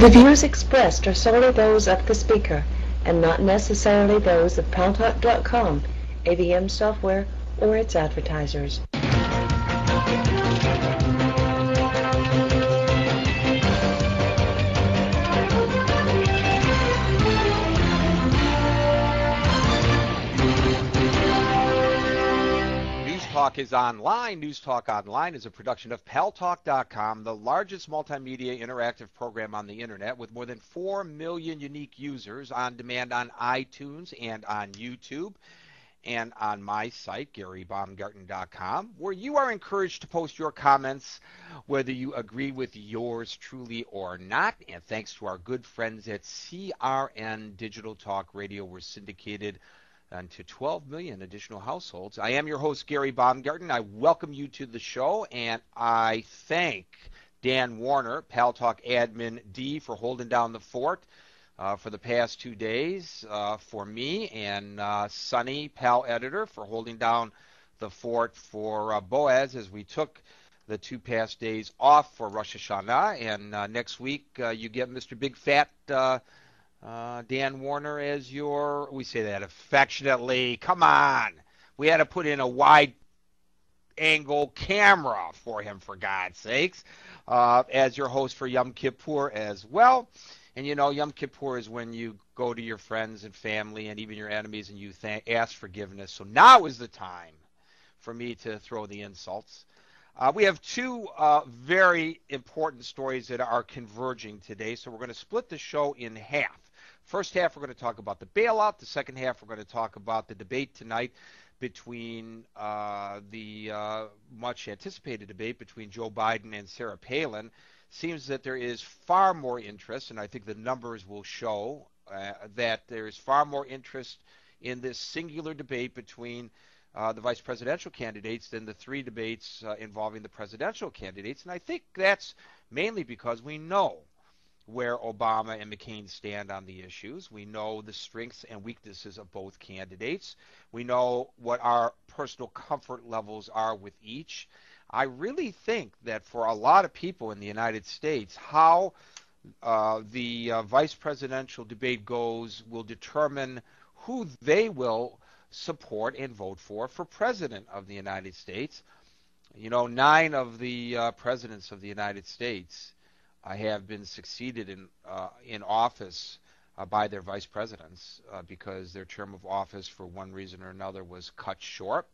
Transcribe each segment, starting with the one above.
The views expressed are solely those of the speaker and not necessarily those of Paltalk.com, AVM software, or its advertisers. Talk is online. News Talk Online is a production of Paltalk.com, the largest multimedia interactive program on the internet with more than 4 million unique users on demand on iTunes and on YouTube and on my site, GaryBaumgarten.com, where you are encouraged to post your comments, whether you agree with yours truly or not. And thanks to our good friends at CRN Digital Talk Radio, we're syndicated to 12 million additional households. I am your host, Gary Baumgarten. I welcome you to the show, and I thank Dan Warner, Paltalk Admin D, for holding down the fort for the past 2 days for me, and Sonny, Pal Editor, for holding down the fort for Boaz as we took the 2 past days off for Rosh Hashanah. And next week you get Mr. Big Fat Dan Warner as your, we say that affectionately, come on. We had to put in a wide angle camera for him, for God's sakes, as your host for Yom Kippur as well. And you know, Yom Kippur is when you go to your friends and family and even your enemies and you ask forgiveness. So now is the time for me to throw the insults. We have 2 very important stories that are converging today, so we're going to split the show in half. First half, we're going to talk about the bailout. The second half, we're going to talk about the debate tonight between the much anticipated debate between Joe Biden and Sarah Palin. Seems that there is far more interest, and I think the numbers will show that there is far more interest in this singular debate between the vice presidential candidates than the 3 debates involving the presidential candidates. And I think that's mainly because we know where Obama and McCain stand on the issues. We know the strengths and weaknesses of both candidates. We know what our personal comfort levels are with each. I really think that for a lot of people in the United States, how the vice presidential debate goes will determine who they will support and vote for president of the United States. You know, 9 of the presidents of the United States have been succeeded in office by their vice presidents because their term of office for one reason or another was cut short.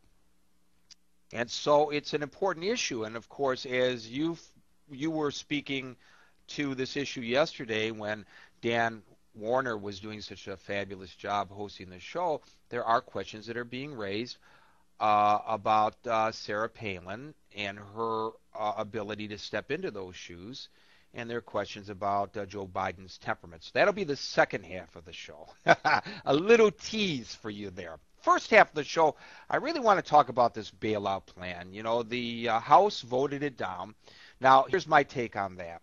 And so it's an important issue. And of course, as you were speaking to this issue yesterday when Dan Warner was doing such a fabulous job hosting the show, there are questions that are being raised about Sarah Palin and her ability to step into those shoes. And there are questions about Joe Biden's temperament. So that'll be the second half of the show. A little tease for you there. First half of the show, I really want to talk about this bailout plan. You know, the House voted it down. Now, here's my take on that.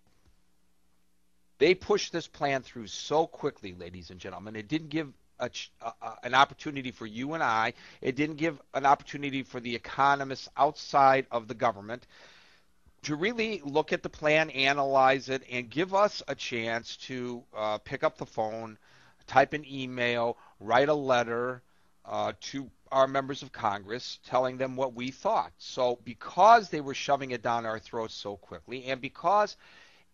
They pushed this plan through so quickly, ladies and gentlemen. It didn't give an opportunity for you and I. It didn't give an opportunity for the economists outside of the government to really look at the plan, analyze it, and give us a chance to pick up the phone, type an email, write a letter to our members of Congress telling them what we thought. So because they were shoving it down our throats so quickly, and because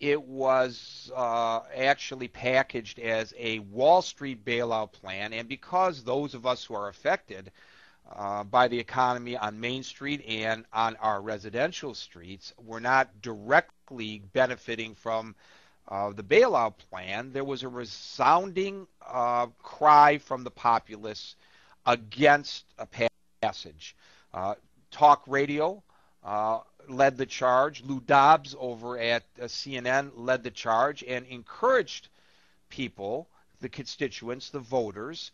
it was actually packaged as a Wall Street bailout plan, and because those of us who are affected by the economy on Main Street and on our residential streets were not directly benefiting from the bailout plan, there was a resounding cry from the populace against a passage. Talk radio led the charge. Lou Dobbs over at CNN led the charge and encouraged people, the constituents, the voters,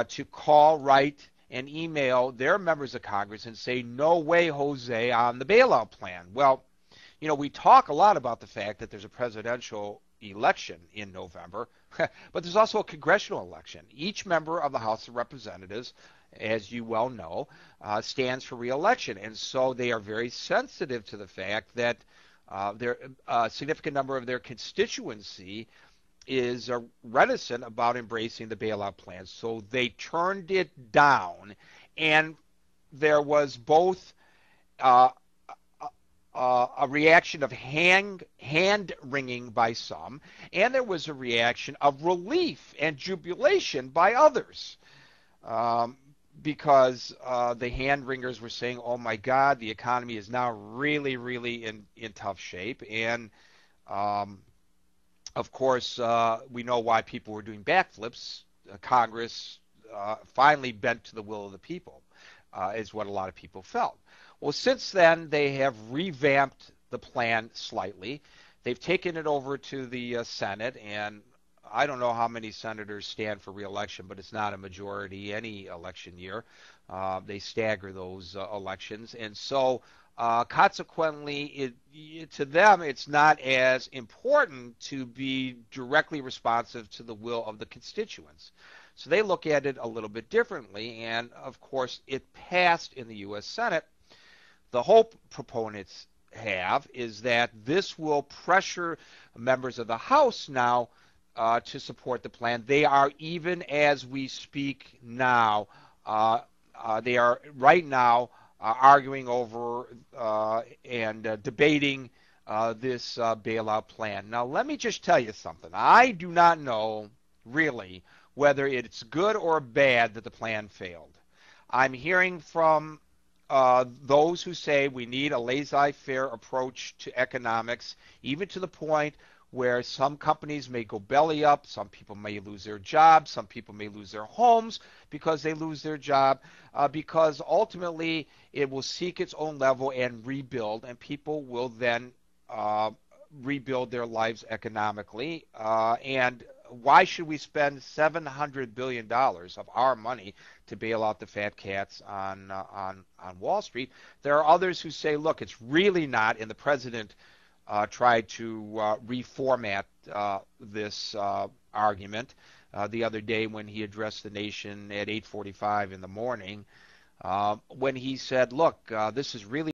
to call, write, and email their members of Congress and say, no way, Jose, on the bailout plan. Well, you know, we talk a lot about the fact that there's a presidential election in November, but there's also a congressional election. Each member of the House of Representatives, as you well know, stands for re-election. And so they are very sensitive to the fact that a significant number of their constituency is reticent about embracing the bailout plan. So they turned it down, and there was both uh, a reaction of hand wringing by some, and there was a reaction of relief and jubilation by others. Um, because the hand wringers were saying, "Oh my God, the economy is now really, really in tough shape," and um, of course, we know why people were doing backflips. Congress finally bent to the will of the people, is what a lot of people felt. Well, since then, they have revamped the plan slightly. They've taken it over to the Senate, and I don't know how many senators stand for reelection, but it's not a majority any election year. They stagger those elections, and so consequently, to them, it's not as important to be directly responsive to the will of the constituents. So they look at it a little bit differently, and of course, it passed in the U.S. Senate. The hope proponents have is that this will pressure members of the House now to support the plan. They are, even as we speak now, they are right now arguing over and debating this bailout plan. Now, let me just tell you something. I do not know, really, whether it's good or bad that the plan failed. I'm hearing from those who say we need a laissez-faire approach to economics, even to the point where some companies may go belly up, some people may lose their jobs, some people may lose their homes because they lose their job, because ultimately it will seek its own level and rebuild, and people will then rebuild their lives economically. And why should we spend $700 billion of our money to bail out the fat cats on Wall Street? There are others who say, look, it's really not, and the president tried to reformat this argument the other day when he addressed the nation at 8:45 in the morning, when he said, look, this is really